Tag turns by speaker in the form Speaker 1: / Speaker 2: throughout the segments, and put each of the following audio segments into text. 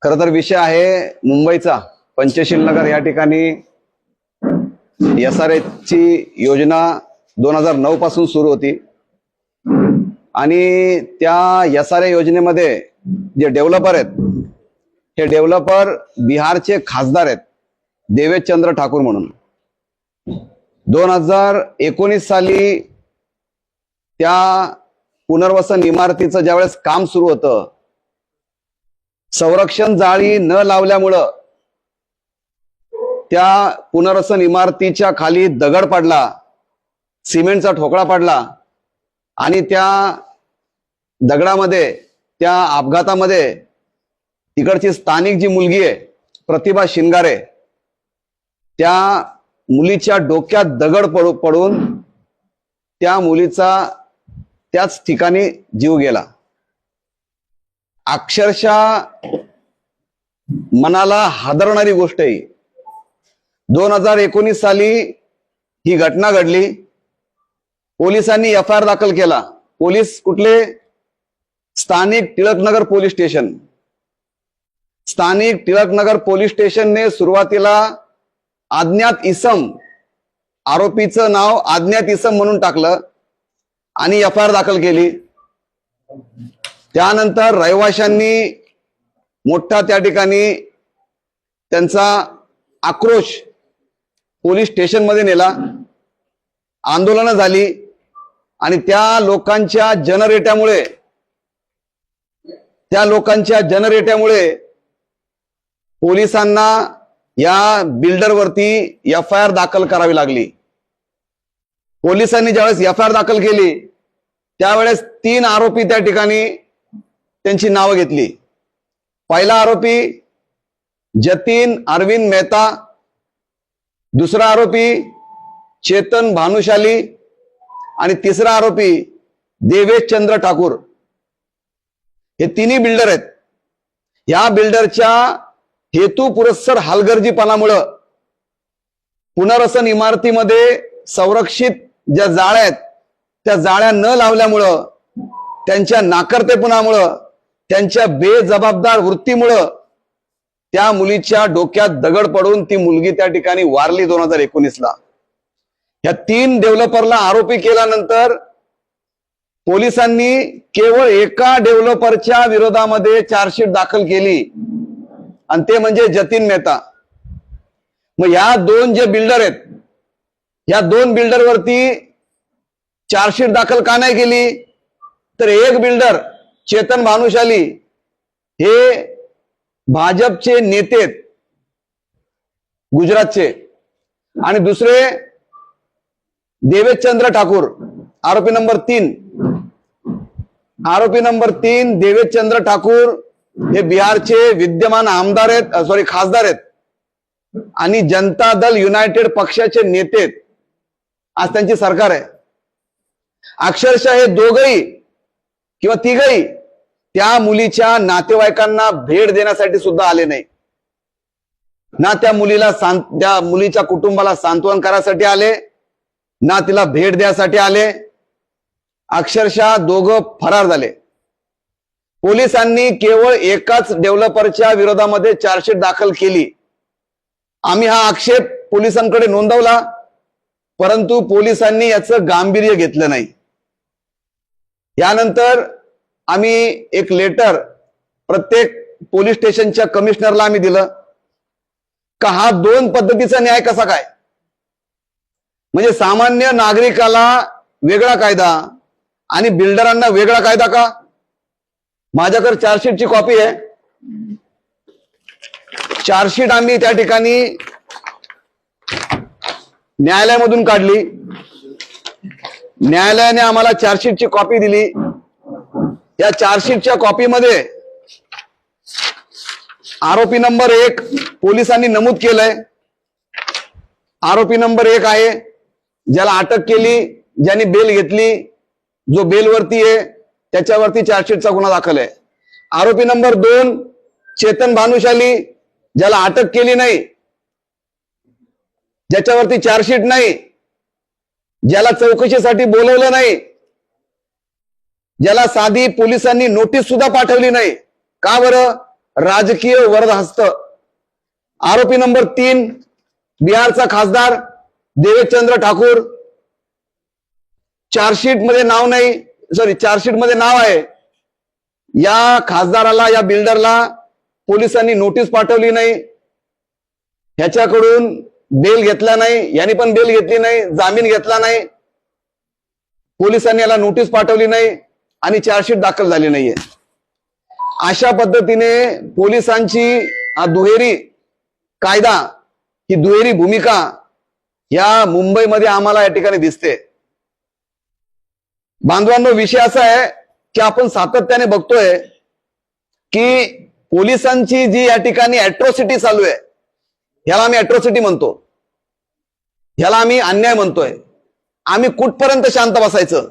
Speaker 1: खरं तर विषय आहे मुंबईचा पंचशील नगर या ठिकाणी SRH ची योजना 2009 पासून सुरू होती आणि त्या SRH योजनेमध्ये जे डेव्हलपर आहेत हे डेव्हलपर बिहारचे खासदार आहेत देवेश चंद्र ठाकूर म्हणून। 2019 साली त्या पुनर्वसन इमारतीचं ज्यावेळेस काम सुरू होतं, संरक्षण जाळी न लावल्यामुळं त्या पुनर्वसन इमारतीच्या खाली दगड पडला, सिमेंटचा ठोकळा पडला आणि त्या दगडामध्ये त्या अपघातामध्ये तिकडची स्थानिक जी मुलगी आहे प्रतिभा शिंगारे, त्या मुलीच्या डोक्यात दगड पडून त्या मुलीचा त्याच ठिकाणी जीव गेला। अक्षरशः मनाला हादरणारी गोष्ट आहे। 2019 साली ही घटना घडली। पोलिसांनी FIR दाखल केला। पोलीस कुठले? स्थानिक टिळकनगर पोलीस स्टेशन। स्थानिक टिळकनगर पोलीस स्टेशनने सुरुवातीला अज्ञात इसम, आरोपीचं नाव अज्ञात इसम म्हणून टाकलं आणि FIR दाखल केली। त्यानंतर रहिवाशांनी मोठा त्या ठिकाणी त्यांचा आक्रोश पोलीस स्टेशन मध्ये नेला, आंदोलनं झाली आणि त्या लोकांच्या जनरेट्यामुळे पोलिसांना या बिल्डरवरती FIR दाखल करावी लागली। पोलिसांनी ज्यावेळेस FIR दाखल केली त्यावेळेस 3 आरोपी त्या ठिकाणी त्यांची नावं घेतली। पहिला आरोपी जतीन अरविंद मेहता, दुसरा आरोपी चेतन भानुशाली आणि तिसरा आरोपी देवेश चंद्र ठाकूर। हे तिन्ही बिल्डर आहेत। या बिल्डरच्या हेतू पुरस्सर हलगर्जीपणामुळे पुनर्वसन इमारतीमध्ये संरक्षित ज्या जाळ्या आहेत त्या जाळ्या न लावल्यामुळं, त्यांच्या नाकर्तेपणामुळं, त्यांच्या बेजबाबदार वृत्तीमुळं त्या मुलीच्या डोक्यात दगड पडून ती मुलगी त्या ठिकाणी वारली 2019 ला। या 3 डेव्हलपरला आरोपी केल्यानंतर पोलिसांनी केवळ एका डेव्हलपरच्या विरोधामध्ये चार्जशीट दाखल केली आणि ते म्हणजे जतीन मेहता। मग या 2 जे बिल्डर आहेत, या 2 बिल्डरवरती चार्जशीट दाखल का नाही केली? तर एक बिल्डर चेतन भानुशाली हे भाजपचे नेते आहेत गुजरातचे, आणि दुसरे देवेश चंद्र ठाकूर आरोपी नंबर 3 देवेश चंद्र ठाकूर हे बिहारचे विद्यमान खासदार आहेत आणि जनता दल युनायटेड पक्षाचे नेते आहेत। आज त्यांची सरकार आहे। अक्षरशः हे दोघही किंवा तिघही त्या मुलीच्या नातेवाईकांना भेट देण्यासाठी सुद्धा आले नाही ना। त्या मुलीच्या कुटुंबाला सांत्वन करायसाठी आले ना, तिला भेट द्यायसाठी आले। अक्षरशः दोघं फरार झाले। पोलिसांनी केवळ एकाच डेव्हलपरच्या विरोधामध्ये चार्जशीट दाखल केली। आम्ही हा आक्षेप पोलिसांकडे नोंदवला, परंतु पोलिसांनी याचं गांभीर्य घेतलं नाही। यानंतर आम्ही एक लेटर प्रत्येक पोलीस स्टेशनच्या कमिशनरला आम्ही दिलं का हा 2 पद्धतीचा न्याय कसा काय? म्हणजे सामान्य नागरिकाला वेगळा कायदा आणि बिल्डरांना वेगळा कायदा का? माझ्याकडे चार्जशीटची कॉपी आहे। चार्जशीट आम्ही त्या ठिकाणी न्यायालयामधून काढली। न्यायालयाने आम्हाला चार्जशीटची कॉपी दिली। या चार्जशीटच्या कॉपीमध्ये आरोपी नंबर 1 पोलिसांनी नमूद केलंय। आरोपी नंबर 1 आहे ज्याला अटक केली, ज्यांनी बेल घेतली, जो बेलवरती आहे त्याच्यावरती चार्जशीटचा गुन्हा दाखल आहे। आरोपी नंबर 2 चेतन भानुशाली, ज्याला अटक केली नाही, ज्याच्यावरती चार्जशीट नाही, ज्याला चौकशीसाठी बोलवलं नाही, ज्याला साधी पोलिसांनी नोटीस सुद्धा पाठवली नाही। का बरं? राजकीय वरदहस्त. आरोपी नंबर 3 बिहारचा खासदार देवेचंद्र ठाकूर. चार्जशीट मध्ये नाव नाही, चार्जशीट मध्ये नाव आहे. या खासदाराला, या बिल्डरला पोलिसांनी नोटीस पाठवली नाही, ह्याच्याकडून बेल घेतला नाही, यांनी पण बेल घेतली नाही, जामीन घेतला नाही, पोलिसांनी याला नोटीस पाठवली नाही आणि चार्जशीट दाखल झाली नाहीये. अशा पद्धतीने पोलिसांची हा दुहेरी कायदा, ही दुहेरी भूमिका या मुंबईमध्ये आम्हाला या ठिकाणी दिसते. बांधवांनो, विषय असा आहे की आपण सातत्याने बघतोय की पोलिसांची जी या ठिकाणी अॅट्रॉसिटी चालू आहे, ह्याला आम्ही अॅट्रॉसिटी म्हणतो, ह्याला आम्ही अन्याय म्हणतोय. आम्ही कुठपर्यंत शांत बसायचं?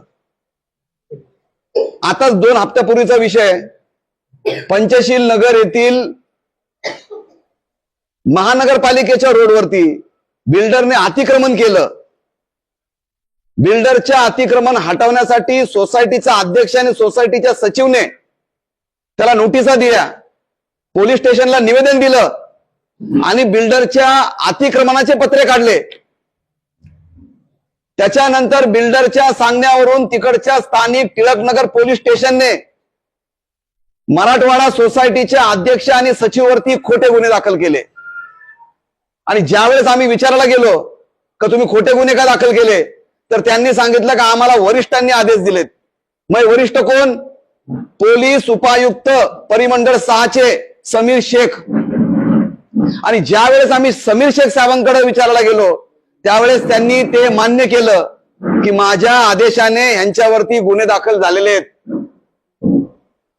Speaker 1: आताच 2 हप्त्यापूर्वीचा विषय, पंचशील नगर येथील महानगरपालिकेच्या रोडवरती बिल्डरने अतिक्रमण केलं. बिल्डरच्या अतिक्रमण हटवण्यासाठी सोसायटीचा अध्यक्ष आणि सोसायटीच्या सचिवने त्याला नोटिसा दिल्या, पोलीस स्टेशनला निवेदन दिलं आणि बिल्डरच्या अतिक्रमणाचे पत्रे काढले. त्याच्यानंतर बिल्डरच्या सांगण्यावरून तिकडच्या स्थानिक टिळकनगर पोलीस स्टेशनने मराठवाडा सोसायटीच्या अध्यक्ष आणि सचिववरती खोटे गुन्हे दाखल केले. आणि ज्यावेळेस आम्ही विचारायला गेलो का तुम्ही खोटे गुन्हे का दाखल केले, तर त्यांनी सांगितलं का आम्हाला वरिष्ठांनी आदेश दिलेत. मग वरिष्ठ कोण? पोलीस उपायुक्त परिमंडळ 6 चे समीर शेख. आणि ज्या वेळेस आम्ही समीर शेख साहेबांकडे विचारायला गेलो त्यावेळेस त्यांनी ते मान्य केलं की माझ्या आदेशाने यांच्यावरती गुन्हे दाखल झालेले आहेत.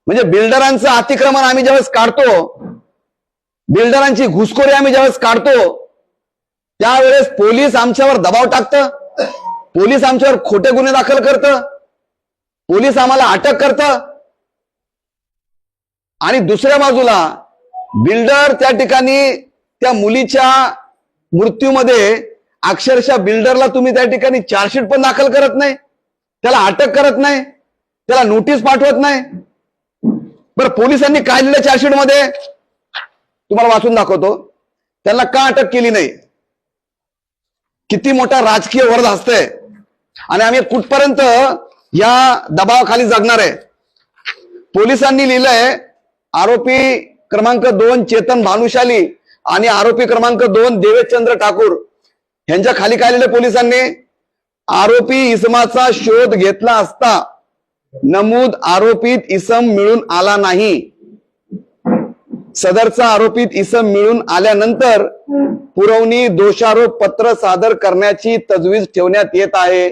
Speaker 1: म्हणजे बिल्डरांचं अतिक्रमण आम्ही ज्यावेळेस काढतो, बिल्डरांची घुसखोरी आम्ही ज्यावेळेस काढतो, त्यावेळेस पोलीस आमच्यावर दबाव टाकतं, पोलीस आमच्यावर खोटे गुन्हे दाखल करतं, पोलीस आम्हाला अटक करतं. आणि दुसऱ्या बाजूला बिल्डर त्या ठिकाणी त्या मुलीच्या मृत्यूमध्ये अक्षरशः बिल्डरला तुम्ही त्या ठिकाणी चार्जशीट पण दाखल करत नाही, त्याला अटक करत नाही, त्याला नोटीस पाठवत नाही. बरं, पोलिसांनी काय लिहिलं चार्जशीट मध्ये तुम्हाला वाचून दाखवतो. त्यांना का अटक केली नाही? किती मोठा राजकीय वरदहस्त आहे आणि आम्ही कुठपर्यंत या दबावाखाली जगणार आहे? पोलिसांनी लिहिलंय आरोपी क्रमांक 2 चेतन भानुशाली आणि आरोपी क्रमांक 2 देवेचंद्र ठाकूर यांच्या खाली काय लिहिलं पोलिसांनी? आरोपी इसमाचा शोध घेतला असता नमूद आरोपित इसम मिळून आला नाही. सदरचा आरोपित इसम मिळून आल्यानंतर पुरवणी दोषारोप पत्र सादर करण्याची तजवीज ठेवण्यात येत आहे.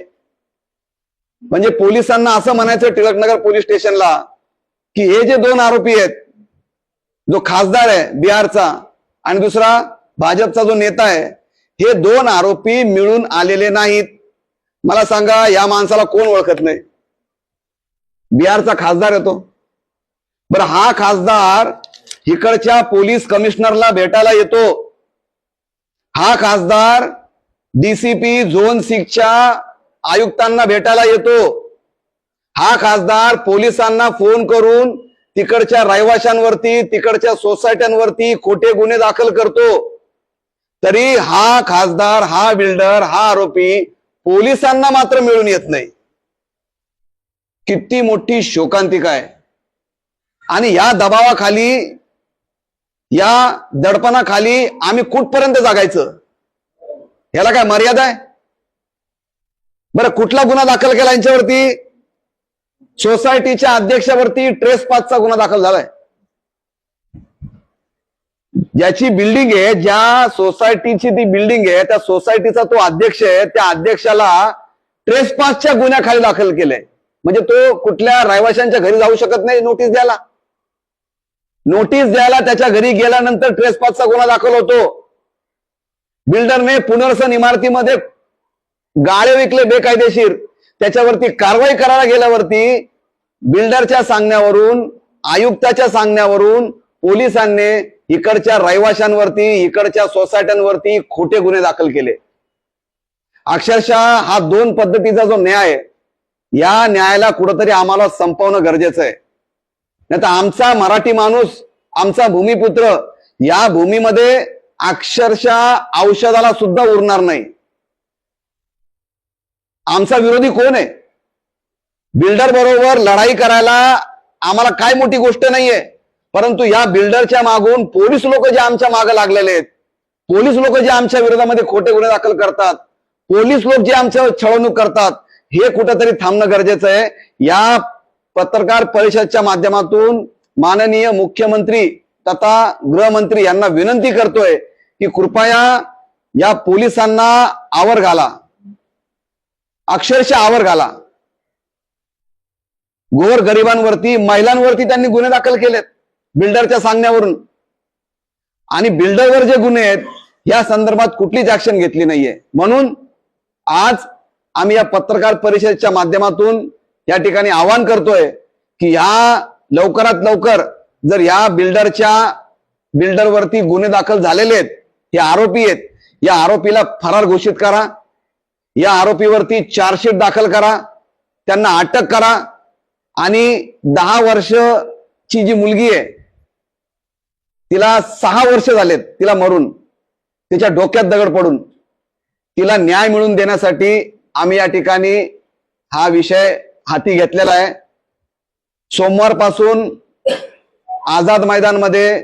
Speaker 1: म्हणजे पोलिसांना असं म्हणायचं टिळकनगर पोलीस स्टेशनला की हे जे 2 आरोपी आहेत, जो खासदार आहे बिहारचा आणि दुसरा भाजपचा जो नेता आहे, हे 2 आरोपी मिळून आलेले नाहीत. मला सांगा, या माणसाला कोण ओळखत नाही? बिहारचा खासदार येतो. बरं, हा खासदार इकडच्या पोलीस कमिशनरला भेटायला येतो. हा खासदार डीसीपी झोन 6च्या आयुक्तांना भेटायला येतो. हा खासदार पोलिसांना फोन करून तिकडच्या रहिवाशांवरती, तिकडच्या सोसायट्यांवरती खोटे गुन्हे दाखल करतो. तरी हा खासदार, हा बिल्डर, हा आरोपी पोलिसांना मात्र मिळून येत नाही. किती मोठी शोकांतिका आहे. आणि या दबावाखाली, या दडपणाखाली आम्ही कुठपर्यंत जगायचं? याला काय मर्यादा आहे? बरं, कुठला गुन्हा दाखल केला यांच्यावरती? सोसायटीच्या अध्यक्षावरती ट्रेसपासचा गुन्हा दाखल झालाय. ज्याची बिल्डिंग आहे, ज्या सोसायटीची ती बिल्डिंग आहे, त्या सोसायटीचा तो अध्यक्ष आहे, त्या अध्यक्षाला ट्रेसपासच्या गुन्ह्याखाली दाखल केलंय. म्हणजे तो कुठल्या रहिवाशांच्या घरी जाऊ शकत नाही नोटीस द्यायला. नोटीस द्यायला त्याच्या घरी गेल्यानंतर ट्रेसपासचा गुन्हा दाखल होतो. बिल्डरने पुनर्वसन इमारतीमध्ये गाळे विकले बेकायदेशीर, त्याच्यावरती कारवाई करायला गेल्यावरती बिल्डरच्या सांगण्यावरून, आयुक्ताच्या सांगण्यावरून पोलिसांनी इकडच्या रहिवाशांवरती, इकडच्या सोसायट्यांवरती खोटे गुन्हे दाखल केले. अक्षरशः हा 2 पद्धतीचा जो न्याय, या न्यायाला कुठंतरी आम्हाला संपवणं गरजेचं आहे. नाही तर आमचा मराठी माणूस आमचा भूमिपुत्र या भूमीमध्ये अक्षरशः औषधाला सुद्धा उरणार नाही. आमचा विरोधी कोण आहे? बिल्डर बरोबर लढाई करायला आम्हाला काय मोठी गोष्ट नाहीये, परंतु या बिल्डरच्या मागून पोलीस लोक जे आमच्या मागे लागलेले आहेत, पोलीस लोक जे आमच्या विरोधामध्ये खोटे गुन्हे दाखल करतात, पोलीस लोक जे आमच्या छळवणूक करतात, हे कुठंतरी थांबणं गरजेचं आहे. या पत्रकार परिषदच्या माध्यमातून माननीय मुख्यमंत्री तथा गृहमंत्री यांना विनंती करतोय की कृपया या पोलिसांना आवर घाला, अक्षरशः आवर घाला. गोर गरिबांवरती, महिलांवरती त्यांनी गुन्हे दाखल केलेत बिल्डरच्या सांगण्यावरून, आणि बिल्डरवर जे गुन्हे आहेत या संदर्भात कुठलीच ऍक्शन घेतली नाहीये. म्हणून आज आम्ही या पत्रकार परिषदेच्या माध्यमातून या ठिकाणी आवाहन करतोय की या लवकरात लवकर जर या बिल्डरवरती गुन्हे दाखल झालेले आहेत, हे आरोपी आहेत, या आरोपीला फरार घोषित करा, या आरोपीवरती चार्जशीट दाखल करा, त्यांना अटक करा, आणि 10 वर्षची जी मुलगी आहे तिला 6 वर्ष झालेत तिला मरून, तिच्या डोक्यात दगड पडून, तिला न्याय मिळवून देण्यासाठी आम्ही या ठिकाणी हा विषय हाती घेतलेला आहे. सोमवारपासून आझाद मैदानमध्ये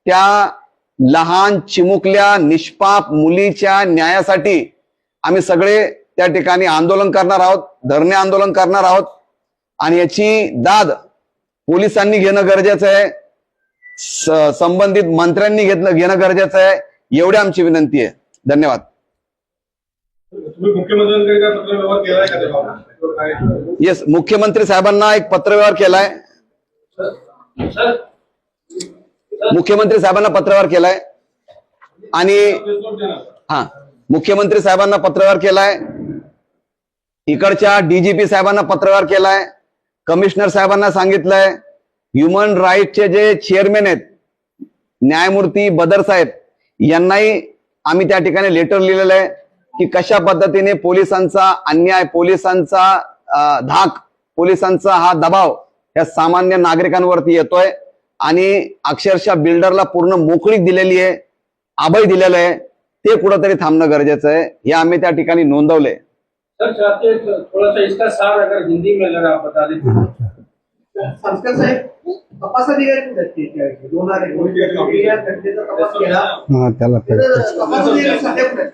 Speaker 1: त्या लहान चिमुकल्या निष्पाप मुलीच्या न्यायासाठी आम्ही सगळे त्या ठिकाणी आंदोलन करणार आहोत, धरणे आंदोलन करणार आहोत, आणि याची दाद पोलिसांनी घेणं गरजेचं आहे, संबंधित मंत्र्यांनी घेणं गरजेचं आहे, एवढी आमची विनंती आहे. धन्यवाद. येस, मुख्यमंत्री साहेबांना एक पत्रव्यवहार केलाय, मुख्यमंत्री साहेबांना पत्रव्यवहार केलाय, आणि मुख्यमंत्री साहेबांना पत्रव्यवहार केलाय, इकडच्या डीजीपी साहेबांना पत्रव्यवहार केलाय, कमिशनर साहेबांना सांगितलंय, ह्युमन राईटचे जे चेअरमॅन आहेत न्यायमूर्ती बदर साहेब यांनाही आम्ही त्या ठिकाणी लेटर लिहिलेलं आहे की कशा पद्धतीने पोलिसांचा अन्याय, पोलिसांचा धाक, पोलिसांचा हा दबाव या सामान्य नागरिकांवरती येतोय, आणि अक्षरशः बिल्डरला पूर्ण मोकळीक दिलेली आहे, अभय दिलेलं आहे, ते कुठंतरी थांबणं गरजेचं आहे. हे आम्ही त्या ठिकाणी नोंदवलंय.
Speaker 2: सर चाहते हैं थोड़ा सा इसका सार अगर हिंदी में अगर आप बता दें.
Speaker 3: संस्कार साहेब, तपासाधिकारी कुठे आहेत? ते दोन या घटनेचा तपास केला,
Speaker 4: त्याला
Speaker 3: तपासाधिकारी सध्या कुठे आहेत?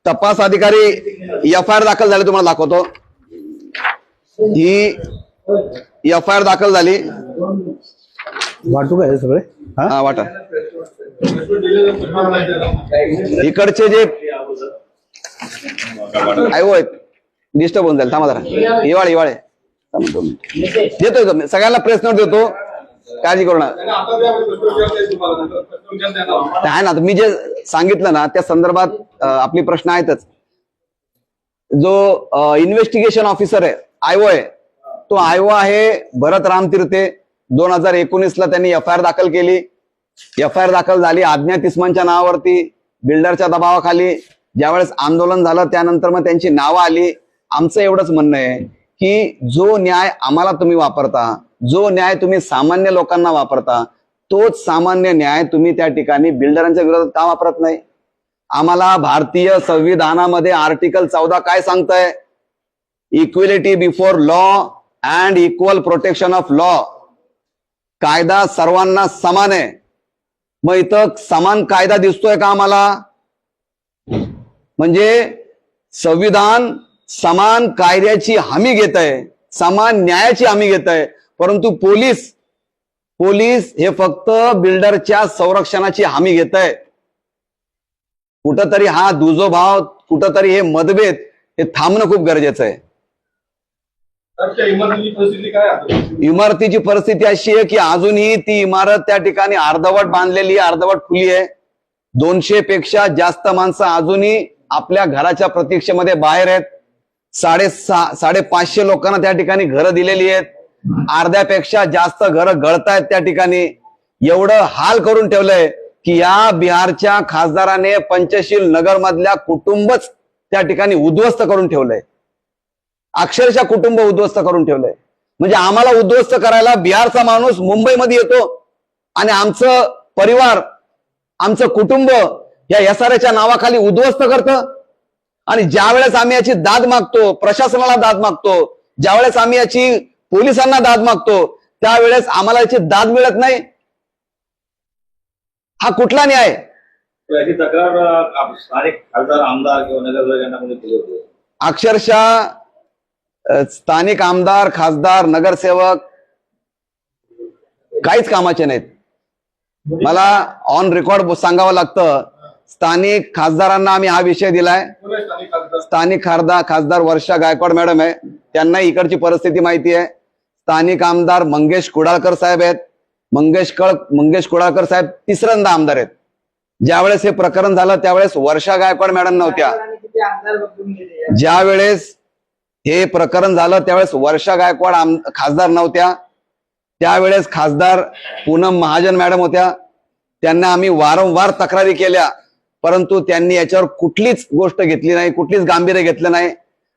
Speaker 1: तपास अधिकारी एफआयआर दाखल झाले, तुम्हाला दाखवतो. ही एफआयआर दाखल झाली.
Speaker 4: वाटू काय सगळे?
Speaker 1: हा वाटा. इकडचे जे आहेत डिस्टर्ब होऊन जाईल, थांबा जरा. हिवाळे देतोय, सगळ्यांना प्रेस नोट देतो, काळजी करू नका. आहे ना, मी जे सांगितलं ना त्या संदर्भात आपली प्रश्न आहेतच. जो इन्व्हेस्टिगेशन ऑफिसर आहे, आयओ आहे, तो आयओ आहे भरत रामतीर्थे. 2019ला त्यांनी एफआयआर दाखल केली. एफआयआर दाखल झाली अज्ञात इस्मांच्या नावावरती, बिल्डरच्या दबावाखाली. ज्यावेळेस आंदोलन झालं त्यानंतर मग त्यांची नावं आली. आमचं एवढंच म्हणणं आहे की जो न्याय आम्हाला तुम्ही वापरता, जो न्याय तुम्ही सामान्य लोकांना वापरता, तोच सामान्य न्याय तुम्ही त्या ठिकाणी बिल्डरांच्या विरोधात का वापरत नाही? आम्हाला भारतीय संविधानामध्ये आर्टिकल 14 काय सांगतंय? Equality before law and equal protection of law. कायदा सर्वांना समान आहे. मग इथं समान कायदा दिसतोय का आम्हाला? म्हणजे संविधान समान कायद्याची हमी घेत आहे, समान न्यायाची हमी घेत आहे, परंतु पोलीस हे फक्त बिल्डरच्या संरक्षणाची हमी घेत आहे. कुठंतरी हा दुजोभाव, कुठंतरी हे मतभेद हे थांबणं खूप गरजेचं आहे. इमारतीची परिस्थिती अशी आहे की अजूनही ती इमारत त्या ठिकाणी अर्धवट बांधलेली, अर्धवट खुली आहे. 200 पेक्षा जास्त माणसं अजूनही आपल्या घराच्या प्रतीक्षेमध्ये बाहेर आहेत. 550 लोकांना त्या ठिकाणी घरं दिलेली आहेत. अर्ध्यापेक्षा जास्त घरं गळतायत त्या ठिकाणी. एवढं हाल करून ठेवलंय की या बिहारच्या खासदाराने पंचशील नगर मधल्या कुटुंबच त्या ठिकाणी उद्ध्वस्त करून ठेवलंय. अक्षरशः कुटुंब उद्ध्वस्त करून ठेवलंय. म्हणजे आम्हाला उद्ध्वस्त करायला बिहारचा माणूस मुंबईमध्ये येतो आणि आमचं परिवार, आमचं कुटुंब या एसआरएच्या नावाखाली उद्ध्वस्त करतं. आणि ज्या वेळेस आम्ही याची दाद मागतो, प्रशासनाला दाद मागतो, ज्यावेळेस आम्ही याची पोलिसांना दाद मागतो, त्यावेळेस आम्हाला याची दाद मिळत नाही. हा कुठला न्याय?
Speaker 5: याची तक्रार स्थानिक खासदार, आमदार किंवा नगरसेवक यांना कोणी केली होती?
Speaker 1: अक्षरशः स्थानिक आमदार, खासदार, नगरसेवक काहीच कामाचे नाहीत. मला ऑन रेकॉर्ड सांगावं लागतं, स्थानिक खासदारांना आम्ही हा विषय दिलाय. स्थानिक खासदार वर्षा गायकवाड मॅडम आहे, त्यांना इकडची परिस्थिती माहिती आहे. स्थानिक आमदार मंगेश कुडाळकर साहेब आहेत. मंगेश कुडाळकर साहेब तिसऱ्यांदा आमदार आहेत. ज्यावेळेस हे प्रकरण झालं त्यावेळेस वर्षा गायकवाड मॅडम नव्हत्या. ज्या वेळेस हे प्रकरण झालं त्यावेळेस वर्षा गायकवाड खासदार नव्हत्या. त्यावेळेस खासदार पूनम महाजन मॅडम होत्या. त्यांना आम्ही वारंवार तक्रारी केल्या, परंतु त्यांनी याच्यावर कुठलीच गोष्ट घेतली नाही, कुठलीच गांभीर्य घेतलं नाही.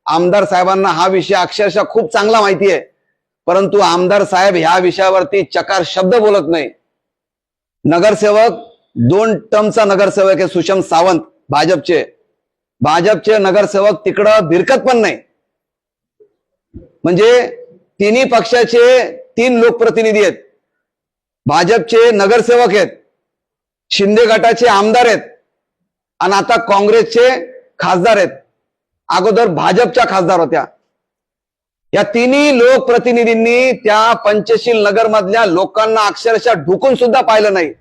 Speaker 1: आमदार साहेबांना हा विषय अक्षरशः खूप चांगला माहिती आहे, परंतु आमदार साहेब ह्या विषयावरती चकार शब्द बोलत नाही. नगरसेवक 2 टर्मचा नगरसेवक आहे सुषम सावंत, भाजपचे नगरसेवक तिकडं भिरकत पण नाही. म्हणजे तिन्ही पक्षाचे 3 लोकप्रतिनिधी आहेत, भाजपचे नगरसेवक आहेत, शिंदे गटाचे आमदार आहेत आणि आता काँग्रेसचे खासदार आहेत. अगोदर भाजपच्या खासदार होत्या. या तिन्ही लोकप्रतिनिधींनी त्या पंचशील नगर मधल्या लोकांना अक्षरशः ढुकून सुद्धा पाहिलं नाही.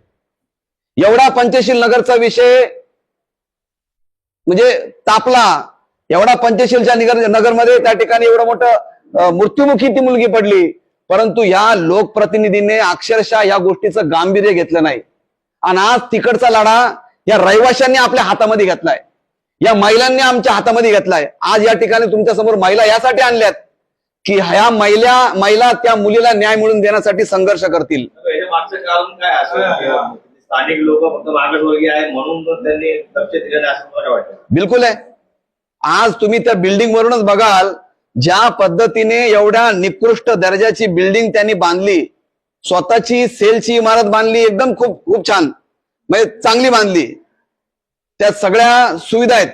Speaker 1: एवढा पंचशील नगरचा विषय म्हणजे तापला, एवढा पंचशीलच्या नगरमध्ये त्या ठिकाणी एवढं मोठं मृत्युमुखी ती मुलगी पडली, परंतु या लोकप्रतिनिधींनी अक्षरशः या गोष्टीचं गांभीर्य घेतलं नाही. आणि आज तिकडचा लढा या रहिवाशांनी आपल्या हातामध्ये घेतलाय, या महिलांनी आमच्या हातामध्ये घेतलाय. आज या ठिकाणी तुमच्या समोर महिला यासाठी आणल्यात की ह्या महिला त्या मुलीला न्याय मिळवून देण्यासाठी संघर्ष करतील.
Speaker 5: याच्या मागचं कारण काय असेल? स्थानिक लोक फक्त मागासवर्गीय आहे म्हणून त्यांनी लक्ष दिलं नाही असं मला वाटतं.
Speaker 1: बिलकुल आहे. आज तुम्ही त्या बिल्डिंग वरूनच बघाल, ज्या पद्धतीने एवढ्या निकृष्ट दर्जाची बिल्डिंग त्यांनी बांधली, स्वतःची सेलची इमारत बांधली, एकदम खूप खूप छान, म्हणजे चांगली बांधली. त्यात सगळ्या सुविधा आहेत,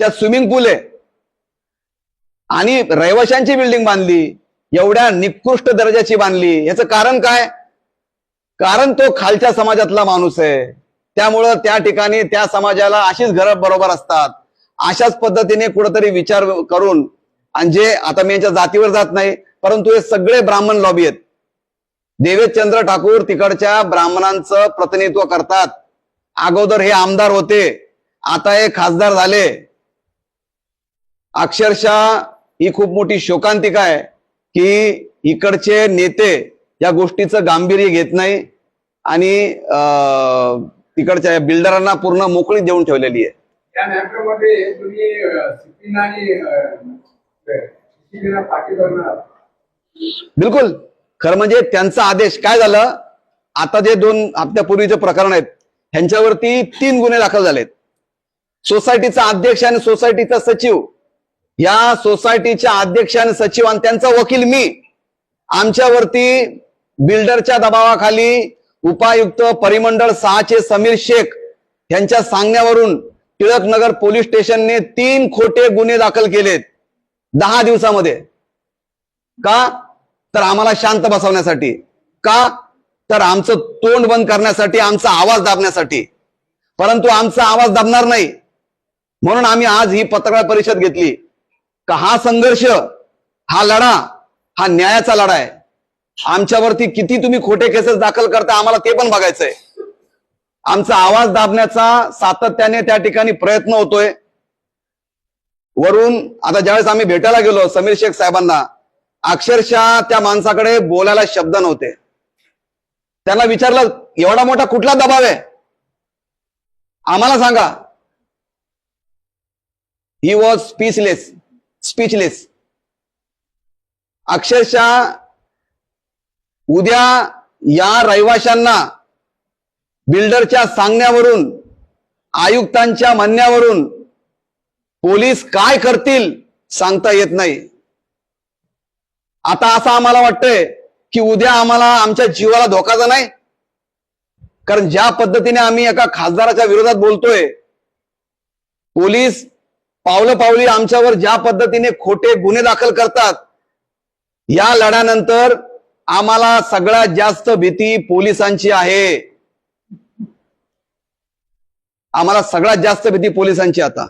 Speaker 1: त्यात स्विमिंग पूल आहे आणि रहिवाशांची बिल्डिंग बांधली, एवढ्या निकृष्ट दर्जाची बांधली. याचं कारण काय? कारण तो खालच्या समाजातला माणूस आहे, त्यामुळं त्या ठिकाणी त्या समाजाला अशीच घरं बरोबर असतात. अशाच पद्धतीने कुठेतरी विचार करून, आणि जे आता मी यांच्या जातीवर जात नाही, परंतु हे सगळे ब्राह्मण लॉबी आहेत. देवेशचंद्र ठाकूर तिकडच्या ब्राह्मणांचं प्रतिनिधित्व करतात. अगोदर हे आमदार होते, आता हे खासदार झाले. अक्षरशः ही खूप मोठी शोकांतिका आहे की इकडचे नेते या गोष्टीचं गांभीर्य घेत नाही आणि तिकडच्या बिल्डरांना पूर्ण मोकळी देऊन ठेवलेली आहे.
Speaker 6: या मॅटरमध्ये तुम्ही सिपिन आणि पाठीवर
Speaker 1: बिलकुल. खरं म्हणजे त्यांचा आदेश काय झालं, आता जे 2 हप्त्यापूर्वीचे प्रकरण आहेत ह्यांच्यावरती 3 गुन्हे दाखल झालेत. सोसायटीचा अध्यक्ष आणि सोसायटीचा सचिव, या सोसायटीच्या अध्यक्ष आणि सचिव आणि त्यांचा वकील मी, आमच्यावरती बिल्डरच्या दबावाखाली उपायुक्त परिमंडळ 6चे समीर शेख यांच्या सांगण्यावरून टिळकनगर पोलीस स्टेशनने 3 खोटे गुन्हे दाखल केलेत 10 दिवसामध्ये. का? तर आम्हाला शांत बसवण्यासाठी. का? तर आमचं तोंड बंद करण्यासाठी, आमचा आवाज दाबण्यासाठी. परंतु आमचा आवाज दाबणार नाही म्हणून आम्ही आज ही पत्रकार परिषद घेतली का हा संघर्ष, हा लढा, हा न्यायाचा लढा आहे. आमच्यावरती किती तुम्ही खोटे केसेस दाखल करता आम्हाला ते पण बघायचंय. आमचा आवाज दाबण्याचा सातत्याने त्या ठिकाणी प्रयत्न होतोय. वरून आता ज्यावेळेस आम्ही भेटायला गेलो समीर शेख साहेबांना, अक्षरशः त्या माणसाकडे बोलायला शब्द नव्हते. त्यांना विचारलं एवढा मोठा कुठला दबाव आहे, आम्हाला सांगा. He was speechless. अक्षरशः उद्या या रहिवाशांना बिल्डरच्या सांगण्यावरून, आयुक्तांच्या म्हणण्यावरून पोलीस काय करतील सांगता येत नाही. आता असं आम्हाला वाटतंय की उद्या आम्हाला आमच्या जीवाला धोकाचा नाही, कारण ज्या पद्धतीने आम्ही एका खासदाराच्या विरोधात बोलतोय, पोलीस पावलं पावली आमच्यावर ज्या पद्धतीने खोटे गुन्हे दाखल करतात, या लढ्यानंतर आम्हाला सगळ्यात जास्त भीती पोलिसांची आहे. आम्हाला सगळ्यात जास्त भीती पोलिसांची. आता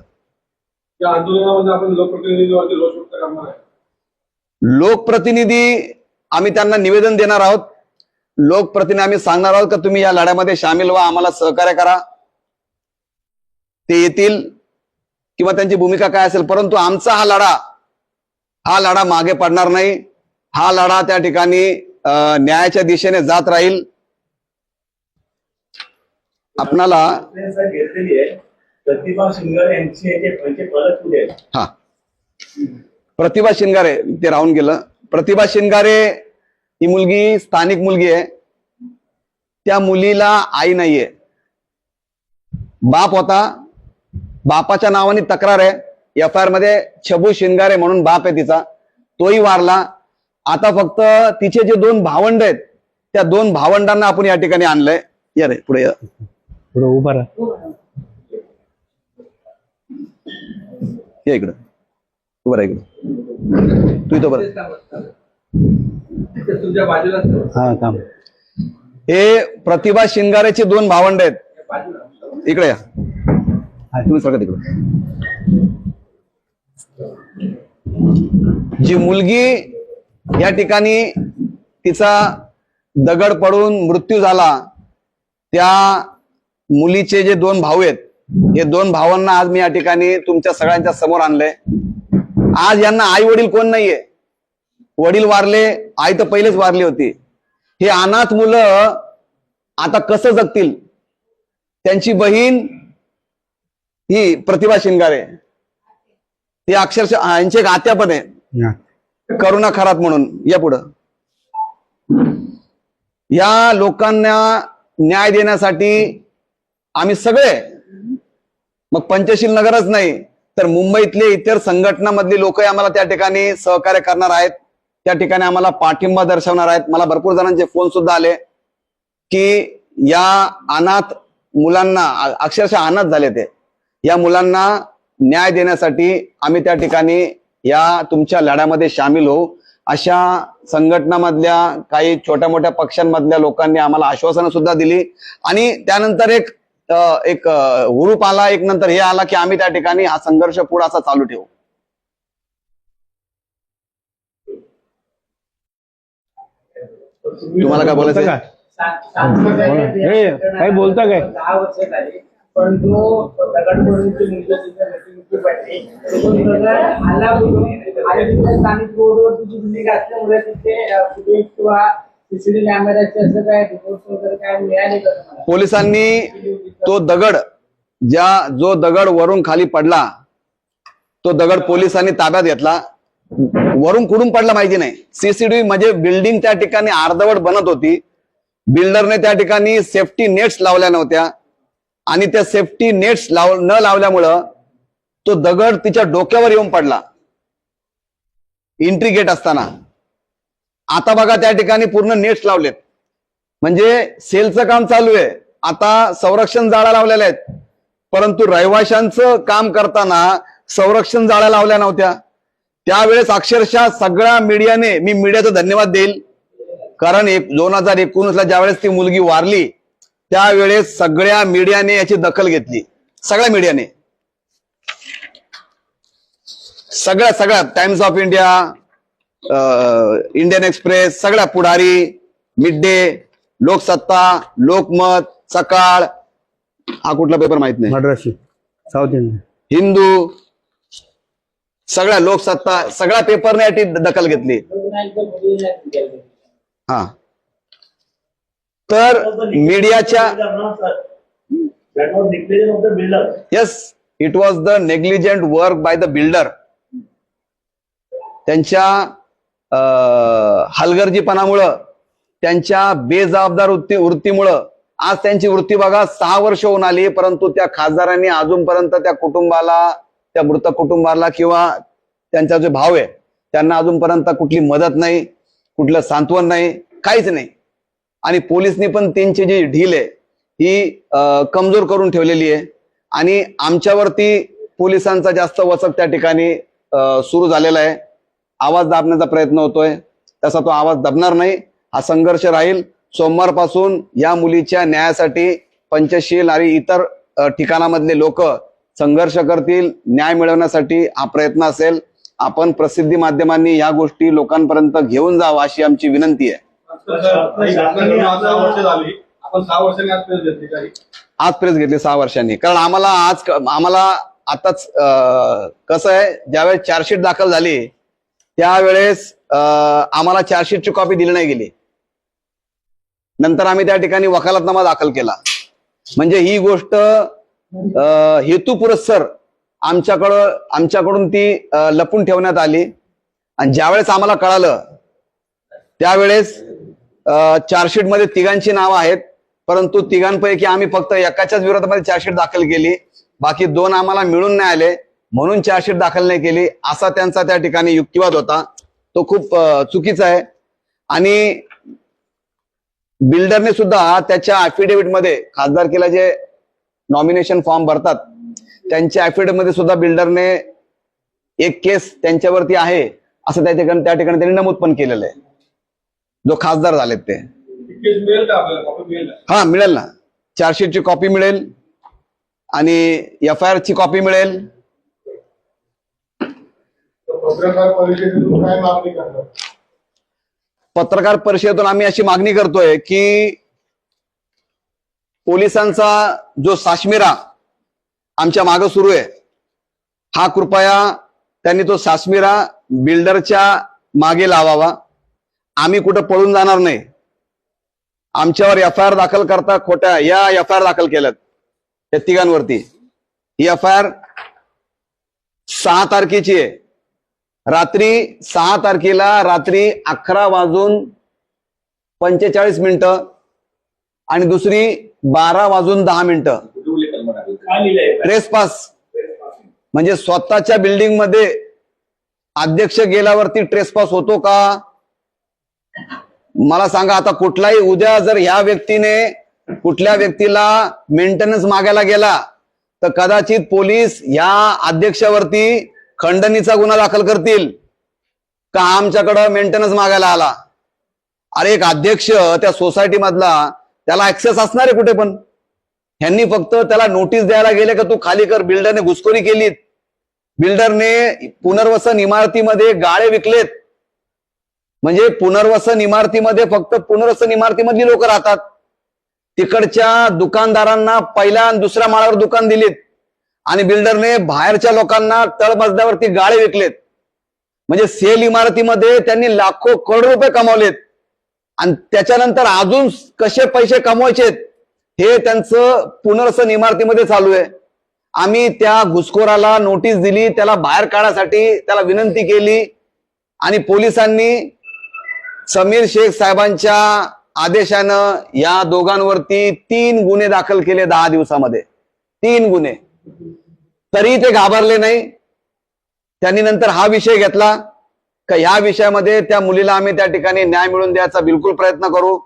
Speaker 6: या आंदोलनामध्ये आपण लोकप्रतिनिधीवरती रोष व्यक्त करणार आहे.
Speaker 1: लोकप्रतिनिधी आम्ही त्यांना निवेदन देणार आहोत. लोकप्रतिनिधी आम्ही सांगणार आहोत की तुम्ही या लढ्यामध्ये सामील व्हा, आम्हाला सहकार्य करा. ते येतील किंवा त्यांची भूमिका काय असेल, परंतु आमचा हा लढा मागे पडणार नाही. हा लढा त्या ठिकाणी न्यायाच्या दिशेने जात राहील. आपणाला
Speaker 5: घेतलेली आहे प्रतिभा शिंगारे यांचे परत कुठे आहेत?
Speaker 1: हा, प्रतिभा शिंगारे ते राहून गेलं. प्रतिभा शिंगारे ही मुलगी स्थानिक मुलगी आहे. त्या मुलीला आई नाहीये, बाप होता. बापाच्या नावाने तक्रार आहे FIR मध्ये. छबू शिंगारे म्हणून बाप आहे तिचा, तोही वारला. आता फक्त तिचे जे 2 भावंड आहेत, त्या 2 भावंडांना आपण या ठिकाणी आणलंय. या रे पुढे,
Speaker 4: पुढे उभा राहा.
Speaker 1: या इकडं उभं राहा, इकडं तू इथं बरं.
Speaker 2: तुमच्या बाजूला
Speaker 4: हा काम.
Speaker 1: हे प्रतिभा शिंगारेचे 2 भावंड आहेत. इकडे या, तुम्ही सगळं तिकडं. जी मुलगी या ठिकाणी तिचा दगड पडून मृत्यू झाला, त्या मुलीचे जे 2 भाऊ आहेत, हे 2 भावांना आज मी या ठिकाणी तुमच्या सगळ्यांच्या समोर आणलंय. आज यांना आई वडील कोण नाहीये. वडील वारले, आई तर पहिलेच वारली होती. हे अनाथ मुलं आता कसं जगतील. त्यांची बहीण ही प्रतिभा शिंगारे, ती अक्षरशः यांचे एक आत्या पण आहे,
Speaker 4: या.
Speaker 1: करुणा खरात म्हणून. या पुढं. या लोकांना न्याय देण्यासाठी आम्ही सगळे, मग पंचशील नगरच नाही तर मुंबईतले इतर संघटनामधली लोक आम्हाला त्या ठिकाणी सहकार्य करणार आहेत, त्या ठिकाणी आम्हाला पाठिंबा दर्शवणार आहेत. मला भरपूर जणांचे फोन सुद्धा आले की या अनाथ मुलांना, अक्षरशः अनाथ झाले ते, या मुलांना न्याय देण्यासाठी आम्ही त्या ठिकाणी या तुमच्या लढ्यामध्ये सामील होऊ. अशा संघटनामधल्या काही छोट्या मोठ्या पक्षांमधल्या लोकांनी आम्हाला आश्वासनं सुद्धा दिली. आणि त्यानंतर एक हुरूप आला, एक नंतर हे आला की आम्ही त्या ठिकाणी हा संघर्ष पुढे असा चालू ठेवू. तुम्हाला काय बोलायचं आहे?
Speaker 4: काय बोलता काय?
Speaker 3: 10 वर्ष झाली, पण जो दगडफोडीची मृत्यू पडली, तो दगड हल्ला करून आणि तिथे स्थानिक रोडवरची भूमिका असल्यामुळे तिथे फुटेज किंवा सीसीटीव्ही कॅमेऱ्याचे असं काय रिपोर्ट वगैरे काय मिळाले का तुम्हाला?
Speaker 1: पोलिसांनी तो दगड, जो दगड वरून खाली पडला, तो दगड पोलिसांनी ताब्यात घेतला. वरून कुठून पडला माहिती नाही. सीसीटीव्ही म्हणजे बिल्डिंग त्या ठिकाणी अर्धवट बनत होती. बिल्डरने त्या ठिकाणी सेफ्टी नेट्स लावल्या नव्हत्या आणि त्या सेफ्टी नेट्स न लावल्यामुळं तो दगड तिच्या डोक्यावर येऊन पडला एंट्री गेट असताना. आता बघा त्या ठिकाणी पूर्ण नेट्स लावलेत, म्हणजे सेलचं काम चालू आहे. आता संरक्षण जाळ्या लावलेल्या आहेत, परंतु रहिवाशांचं काम करताना संरक्षण जाळ्या लावल्या नव्हत्या. त्यावेळेस अक्षरशः सगळ्या मीडियाने, मी मीडियाचा धन्यवाद देईल, कारण 2019ला ज्यावेळेस ती मुलगी वारली त्यावेळेस सगळ्या मीडियाने याची दखल घेतली. सगळ्या मीडियाने, सगळ्या times of India, Indian express, सगळ्या पुढारी, मिड डे, लोकसत्ता, लोकमत, सकाळ, हा कुठला पेपर माहित नाही,
Speaker 4: मद्रासी, साऊथ इंडियन,
Speaker 1: हिंदू, सगळ्या लोकसत्ता, सगळ्या पेपरने याची दखल घेतली. हा, तर मीडियाच्या, yes, it was the negligent work by the builder. त्यांच्या हलगर्जीपणामुळं, त्यांच्या बेजबाबदार वृत्तीमुळं आज त्यांची वृत्ती बघा 6 वर्ष होऊन आली, परंतु त्या खासदारांनी अजूनपर्यंत त्या कुटुंबाला, त्या मृत कुटुंबाला किंवा त्यांचा जो भाव आहे त्यांना अजूनपर्यंत कुठली मदत नाही, कुठलं सांत्वन नाही, काहीच नाही. आणि पोलिसनी पण त्यांची जी ढील आहे ही कमजोर करून ठेवलेली आहे. आणि आमच्यावरती पोलिसांचा जास्त वचक त्या ठिकाणी सुरू झालेला आहे. आवाज दाबण्याचा प्रयत्न होतोय, तसा तो आवाज दबणार नाही. हा संघर्ष राहील. सोमवारपासून या मुलीच्या न्यायासाठी पंचशील आणि इतर ठिकाणामधले लोक संघर्ष करतील. न्याय मिळवण्यासाठी हा प्रयत्न असेल. आपण प्रसिद्धी माध्यमांनी या गोष्टी लोकांपर्यंत घेऊन जावं अशी आमची विनंती आहे.
Speaker 6: आपण 6 वर्षांनी आज प्रेस घेतली काही
Speaker 1: आज प्रेस घेतली 6 वर्षांनी, कारण आम्हाला आताच कसं आहे, ज्यावेळेस चार्जशीट दाखल झाली त्यावेळेस आम्हाला चार्जशीटची कॉपी दिली नाही गेली. नंतर आम्ही त्या ठिकाणी वकालतनामा दाखल केला. म्हणजे ही गोष्ट हेतुपुरस्सर आमच्याकडून ती लपून ठेवण्यात आली. आणि ज्यावेळेस आम्हाला कळालं त्यावेळेस चार्जशीट मध्ये 3घांची नावं आहेत, परंतु 3घांपैकी आम्ही फक्त एकाच्याच विरोधामध्ये चार्जशीट दाखल केली, बाकी 2 आम्हाला मिळून नाही आले म्हणून चार्जशीट दाखल नाही केली, असा त्यांचा त्या ठिकाणी युक्तिवाद होता. तो खूप चुकीचा आहे. आणि बिल्डरने सुद्धा त्याच्या ऍफिडेव्हिट मध्ये, खासदारकीला जे नॉमिनेशन फॉर्म भरतात त्यांच्या ऍफिडेव्हिट मध्ये सुद्धा बिल्डरने एक केस त्यांच्यावरती आहे असं त्या ठिकाणी त्यांनी नमूद पण केलेलं आहे, जो खासदार झालेत ते.
Speaker 6: केस मिळेल का आपल्याला? कॉपी मिळेल का?
Speaker 1: हा, मिळेल ना. चार्जशीटची कॉपी मिळेल आणि FIR ची कॉपी मिळेल.
Speaker 6: पत्रकार परिषदेतून काय मागणी करणार?
Speaker 1: पत्रकार परिषदेतून आम्ही अशी मागणी करतोय की पोलिसांचा जो साशमिरा आमच्या मागे सुरू आहे, हा कृपया त्यांनी तो साशमिरा बिल्डरच्या मागे लावावा. आम्ही कुठं पळून जाणार नाही. आमच्यावर FIR दाखल करता खोट्या या FIR दाखल केल्यात त्या 3घांवरती. ही FIR 6 तारखेची आहे. रात्री 6 तारखेला रात्री 11:45 आणि दुसरी 12:10. ट्रेसपास म्हणजे स्वतःच्या बिल्डिंग मध्ये अध्यक्ष गेल्यावरती ट्रेसपास होतो का? मला सांगा. आता कुठलाही उद्या जर ह्या व्यक्तीने कुठल्या व्यक्तीला मेंटेनन्स मागायला गेला तर कदाचित पोलीस या अध्यक्षावरती खंडणीचा गुन्हा दाखल करतील का आमच्याकडं मेंटेनन्स मागायला आला. अरे, एक अध्यक्ष त्या सोसायटी मधला, त्याला ऍक्सेस असणार आहे कुठे पण. ह्यांनी फक्त त्याला नोटीस द्यायला गेले का तू खाली कर. बिल्डरने घुसखोरी केलीत. बिल्डरने पुनर्वसन इमारतीमध्ये गाळे विकलेत. म्हणजे पुनर्वसन इमारतीमध्ये फक्त पुनर्वसन इमारतीमधली लोक राहतात. तिकडच्या दुकानदारांना पहिल्या आणि दुसऱ्या माळावर दुकान दिलीत आणि बिल्डरने बाहेरच्या लोकांना तळमजल्यावरती गाळे विकलेत. म्हणजे सेल इमारतीमध्ये त्यांनी लाखो करोड रुपये कमावलेत. आणि त्याच्यानंतर अजून कसे पैसे कमवायचेत हे त्यांचं पुनर्वसन इमारतीमध्ये चालू आहे. आम्ही त्या घुसखोराला नोटीस दिली, त्याला बाहेर काढण्यासाठी त्याला विनंती केली आणि पोलिसांनी समीर शेख साहेबांच्या आदेशानं या दोघांवरती 3 गुन्हे दाखल केले 10 दिवसामध्ये. 3 गुन्हे. तरी ते घाबरले नाही. त्यांनी नंतर हा विषय घेतला का ह्या विषयामध्ये त्या मुलीला आम्ही त्या ठिकाणी न्याय मिळवून द्यायचा बिलकुल प्रयत्न करू.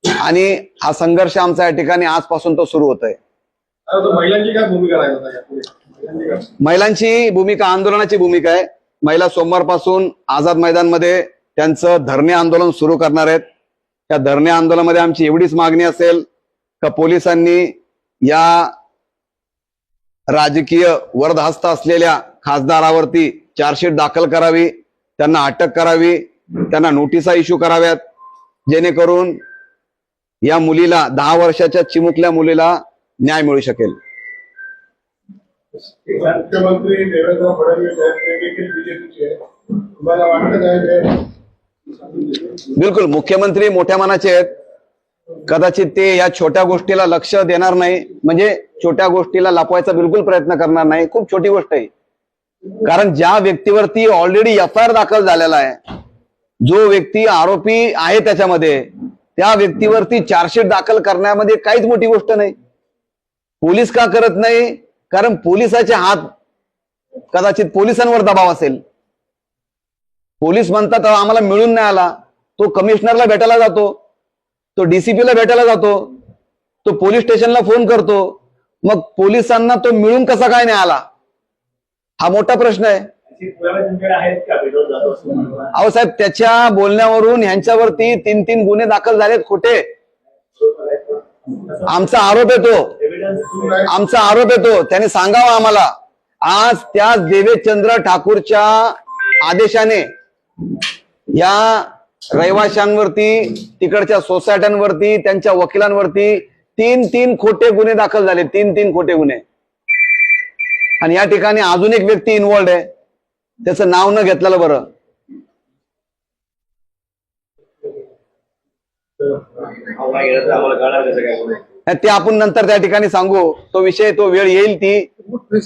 Speaker 1: आणि हा संघर्ष आमचा या ठिकाणी आजपासून तो सुरू होतोय.
Speaker 6: महिलांची काय भूमिका राहील?
Speaker 1: महिलांची भूमिका आंदोलनाची भूमिका आहे. महिला सोमवारपासून आझाद मैदानमध्ये त्यांचं धरणे आंदोलन सुरू करणार आहेत. त्या धरणे आंदोलनामध्ये आमची एवढीच मागणी असेल का पोलिसांनी या राजकीय वरदहस्त असलेल्या खासदारावरती चार्जशीट दाखल करावी, त्यांना अटक करावी, त्यांना नोटिसा इश्यू कराव्यात, जेणेकरून या मुलीला 10 वर्षाच्या चिमुकल्या मुलीला न्याय मिळू शकेल.
Speaker 6: मुख्यमंत्री देवेंद्र फडणवीस आहेत, ते देखील बीजेपीचे आहेत. तुम्हाला वाटतं काय?
Speaker 1: बिलकुल मुख्यमंत्री मोठ्या मनाचे आहेत. कदाचित ते या छोट्या गोष्टीला लक्ष देणार नाही. म्हणजे छोट्या गोष्टीला लपवायचा बिलकुल प्रयत्न करणार नाही. खूप छोटी गोष्ट आहे. कारण ज्या व्यक्तीवरती ऑलरेडी FIR दाखल झालेला आहे, जो व्यक्ती आरोपी आहे त्याच्यामध्ये, त्या व्यक्तीवरती चार्जशीट दाखल करण्यामध्ये काहीच मोठी गोष्ट नाही. पोलीस का करत नाही? कारण पोलिसाचे हात, कदाचित पोलिसांवर दबाव असेल. पोलीस म्हणतात आम्हाला मिळून नाही आला, तो कमिशनरला भेटायला जातो, तो डीसीपीला भेटायला जातो, तो पोलीस स्टेशनला फोन करतो, मग पोलिसांना तो मिळून कसा काय नाही आला, हा मोठा प्रश्न आहे.
Speaker 5: अशी पुरावे तुमच्याकडे आहेत का भेटवून जातो असं म्हणतात?
Speaker 1: अहो साहेब, त्याच्या बोलण्यावरून ह्यांच्यावरती 3 गुन्हे दाखल झालेत खोटे. आमचा आरोप येतो, आमचा आरोप येतो, त्याने सांगावं आम्हाला. आज त्या देवेशचंद्र ठाकूरच्या आदेशाने या रहिवाशांवरती, तिकडच्या सोसायट्यांवरती, त्यांच्या वकिलांवरती 3 खोटे गुन्हे दाखल झाले, 3 खोटे गुन्हे. आणि या ठिकाणी अजून एक व्यक्ती इन्व्हॉल्ड आहे, त्याचं नाव न घेतलेलं बरं.
Speaker 5: आव्हान गेलं तर आम्हाला कळणार कसं काय म्हणून.
Speaker 1: ते आपण नंतर त्या ठिकाणी सांगू, तो विषय, तो वेळ येईल ती,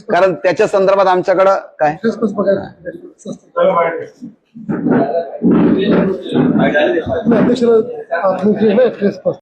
Speaker 1: कारण त्याच्या संदर्भात आमच्याकडं काय
Speaker 5: माहिती झाली ते?